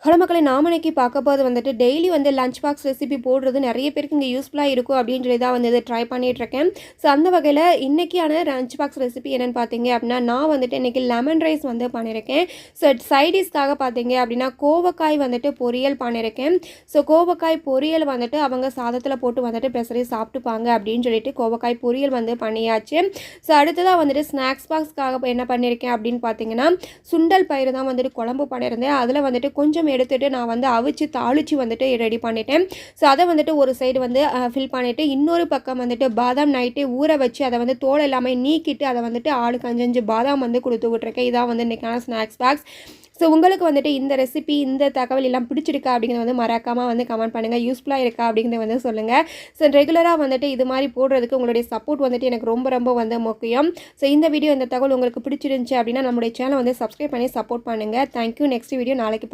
Hello மக்களே, நாம இன்னைக்கு பார்க்க போகிறது வந்துட்டு டெய்லி வந்து லஞ்ச் பாக்ஸ் ரெசிபி போடுறது நிறைய பேருக்கு இங்கே யூஸ்ஃபுல்லாக இருக்கும் அப்படின்னு சொல்லி தான் வந்து இதை ட்ரை பண்ணிகிட்ருக்கேன். ஸோ அந்த வகையில் இன்றைக்கியான லஞ்ச் பாக்ஸ் ரெசிபி என்னென்னு பார்த்தீங்க அப்படின்னா, நான் வந்துட்டு இன்றைக்கி லெமன் ரைஸ் வந்து பண்ணியிருக்கேன். ஸோ சைடிஷ்காக பார்த்தீங்க அப்படின்னா கோவக்காய் வந்துட்டு பொரியல் பண்ணியிருக்கேன். ஸோ கோவக்காய் பொரியல் வந்துட்டு அவங்க சாதத்தில் போட்டு வந்துட்டு பெசரி சாப்பிட்டுப்பாங்க அப்படின்னு சொல்லிட்டு கோவக்காய் பொரியல் வந்து பண்ணியாச்சு. ஸோ அடுத்ததாக வந்துட்டு ஸ்நாக்ஸ் பாக்ஸ்க்காக என்ன பண்ணியிருக்கேன் அப்படின்னு பார்த்தீங்கன்னா, சுண்டல் பயிறு தான் வந்துட்டு குழம்பு பண்ணியிருந்தேன். அதில் வந்துட்டு கொஞ்சம் எடுத்துட்டு நான் வந்து அவிச்சு தாளிச்சு வந்துட்டு ரெடி பண்ணிட்டேன். ஸோ அதை வந்துட்டு ஒரு சைடு வந்து ஃபில் பண்ணிவிட்டு, இன்னொரு பக்கம் வந்துட்டு பாதாம் நைட்டே ஊற வச்சு அதை வந்து தோல் எல்லாமே நீக்கிட்டு அதை வந்துட்டு ஆளுக்கு 5 பாதாம் வந்து கொடுத்து விட்ருக்கேன். இதான் வந்து இன்றைக்கான ஸ்நாக்ஸ் பாக்ஸ். ஸோ உங்களுக்கு வந்துட்டு இந்த ரெசிபி, இந்த தகவல் எல்லாம் பிடிச்சிருக்கா அப்படிங்கிறத வந்து மறக்காமல் வந்து கமெண்ட் பண்ணுங்கள். யூஸ்ஃபுல்லாக இருக்கா அப்படிங்கிறத வந்து சொல்லுங்கள். ஸோ ரெகுலராக வந்துட்டு இது மாதிரி போடுறதுக்கு உங்களுடைய சப்போர்ட் வந்துட்டு எனக்கு ரொம்ப ரொம்ப வந்து முக்கியம். ஸோ இந்த வீடியோ, இந்த தகவல் உங்களுக்கு பிடிச்சிருந்துச்சு அப்படின்னா நம்மளுடைய சேனல் வந்து சப்ஸ்கிரைப் பண்ணி சப்போர்ட் பண்ணுங்கள். தேங்க்யூ. நெக்ஸ்ட் வீடியோ நாளைக்கு பார்க்கலாம்.